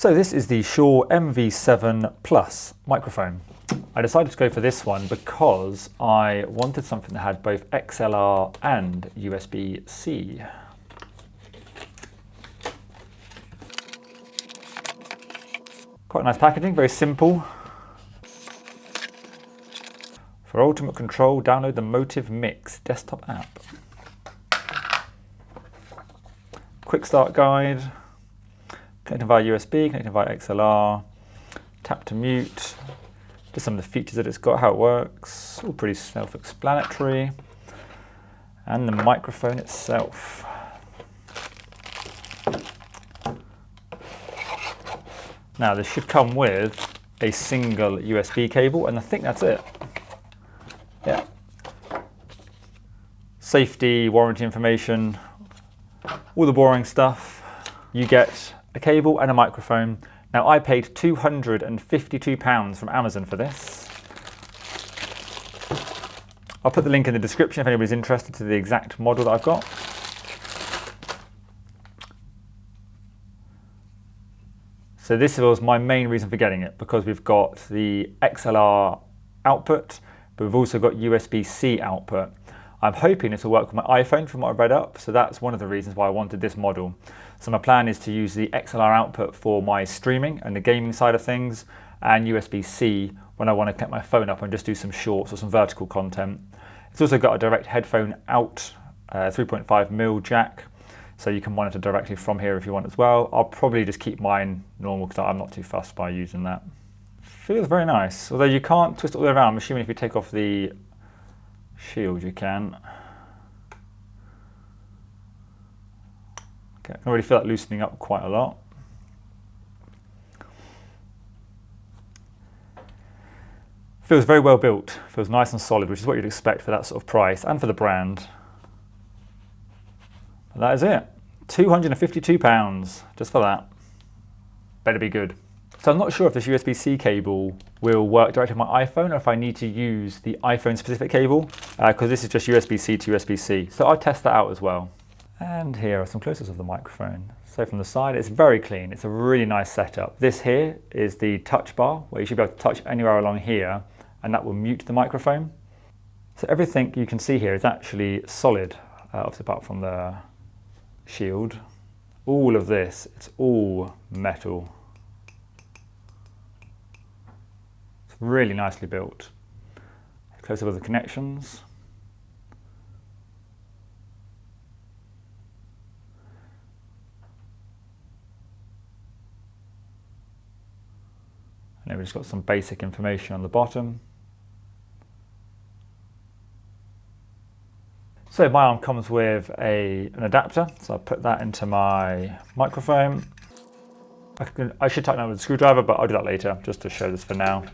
So this is the Shure MV7 Plus microphone. I decided to go for this one because I wanted something that had both XLR and USB-C. Quite nice packaging, very simple. For ultimate control, download the Motive Mix desktop app. Quick start guide. Connecting via USB, connecting via XLR, tap to mute, just some of the features that it's got, how it works, all pretty self-explanatory, and the microphone itself. Now this should come with a single USB cable, and I think that's it. Yeah. Safety, warranty information, all the boring stuff. You get a cable and a microphone. Now I paid £252 from Amazon for this. I'll put the link in the description if anybody's interested to the exact model that I've got. So this was my main reason for getting it, because we've got the XLR output, but we've also got USB-C output. I'm hoping this will work with my iPhone from what I've read up, so that's one of the reasons why I wanted this model. So my plan is to use the XLR output for my streaming and the gaming side of things, and USB-C when I want to connect my phone up and just do some shorts or some vertical content. It's also got a direct headphone out, 3.5mm jack, so you can monitor directly from here if you want as well. I'll probably just keep mine normal because I'm not too fussed by using that. Feels very nice, although you can't twist it all the way around. I'm assuming if you take off the shield you can. Okay, I can already feel that loosening up quite a lot. Feels very well built, feels nice and solid, which is what you'd expect for that sort of price and for the brand. But that is it. £252 just for that. Better be good. So I'm not sure if this USB-C cable will work directly with my iPhone or if I need to use the iPhone specific cable, because this is just USB-C to USB-C. So I'll test that out as well. And here are some close-ups of the microphone. So from the side, it's very clean. It's a really nice setup. This here is the touch bar, where you should be able to touch anywhere along here, and that will mute the microphone. So everything you can see here is actually solid, obviously apart from the shield. All of this, it's all metal. Really nicely built. Close up of the connections. And then we've just got some basic information on the bottom. So my arm comes with an adapter, so I'll put that into my microphone. I should tighten it with a screwdriver, but I'll do that later, just to show this for now.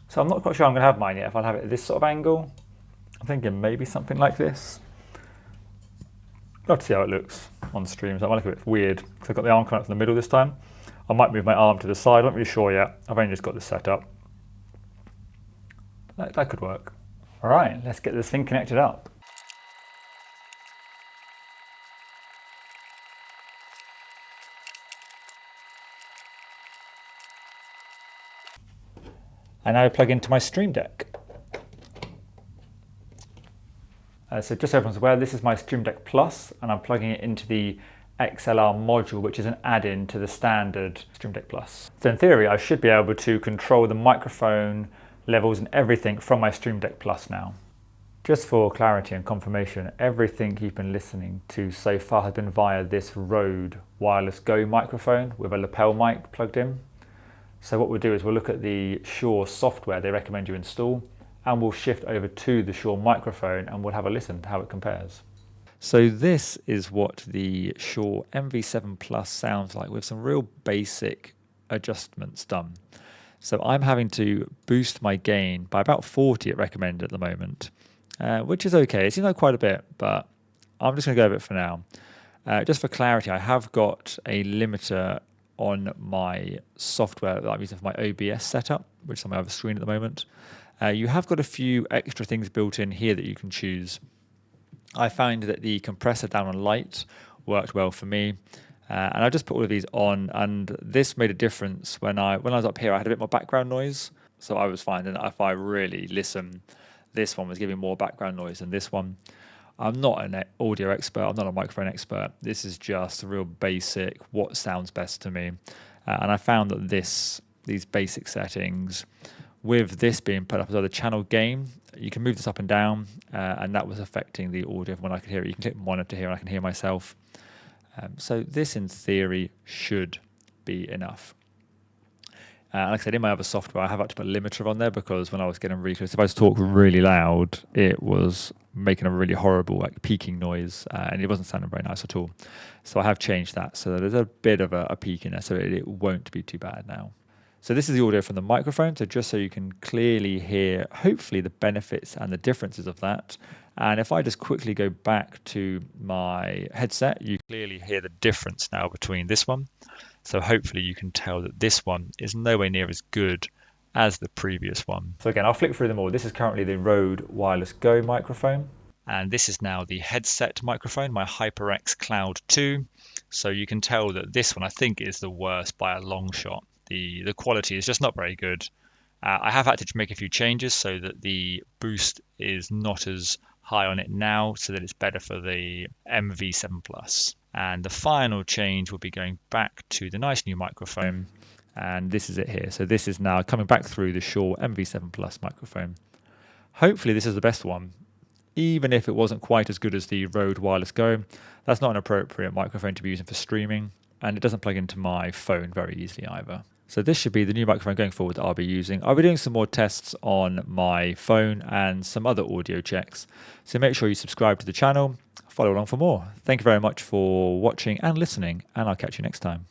So I'm not quite sure I'm going to have mine yet, if I'll have it at this sort of angle. I'm thinking maybe something like this. I'll have to see how it looks on stream. So I might look a bit weird, because I've got the arm coming up from the middle this time. I might move my arm to the side, I'm not really sure yet. I've only just got this set up. That could work. All right, let's get this thing connected up. And now I plug into my Stream Deck. So just so everyone's aware, this is my Stream Deck Plus, and I'm plugging it into the XLR module, which is an add-in to the standard Stream Deck Plus. So in theory, I should be able to control the microphone levels and everything from my Stream Deck Plus now. Just for clarity and confirmation, everything you've been listening to so far has been via this Rode Wireless Go microphone with a lapel mic plugged in. So what we'll do is we'll look at the Shure software they recommend you install, and we'll shift over to the Shure microphone and we'll have a listen to how it compares. So this is what the Shure MV7 Plus sounds like, with some real basic adjustments done. So I'm having to boost my gain by about 40 at recommended at the moment, which is okay. It seems like quite a bit, but I'm just going to go with it for now. Just for clarity, I have got a limiter on my software that I'm using for my OBS setup, which is on my other screen at the moment. You have got a few extra things built in here that you can choose. I found that the compressor down on light worked well for me. And I just put all of these on, and this made a difference when I was up here. I had a bit more background noise, so I was finding that if I really listen, this one was giving more background noise than this one. I'm not an audio expert. I'm not a microphone expert. This is just a real basic what sounds best to me, and I found that these basic settings, with this being put up as either channel gain, you can move this up and down, and that was affecting the audio when I could hear it. You can click monitor here, and I can hear myself. So this, in theory, should be enough. Like I said, in my other software, I have had to put a limiter on there because when I was getting really close, if I was talking really loud, it was making a really horrible, like, peaking noise, and it wasn't sounding very nice at all. So I have changed that so that there's a bit of a peak in there, so it won't be too bad now. So this is the audio from the microphone, so just so you can clearly hear, hopefully, the benefits and the differences of that. And if I just quickly go back to my headset, you clearly hear the difference now between this one. So hopefully you can tell that this one is nowhere near as good as the previous one. So again, I'll flick through them all. This is currently the Rode Wireless Go microphone. And this is now the headset microphone, my HyperX Cloud 2. So you can tell that this one, I think, is the worst by a long shot. The quality is just not very good. I have had to make a few changes so that the boost is not as high on it now, so that it's better for the MV7 Plus. And the final change will be going back to the nice new microphone, and this is it here. So this is now coming back through the Shure MV7 Plus microphone. Hopefully this is the best one, even if it wasn't quite as good as the Rode Wireless Go. That's not an appropriate microphone to be using for streaming, and it doesn't plug into my phone very easily either. So this should be the new microphone going forward that I'll be using. I'll be doing some more tests on my phone and some other audio checks. So make sure you subscribe to the channel, follow along for more. Thank you very much for watching and listening, and I'll catch you next time.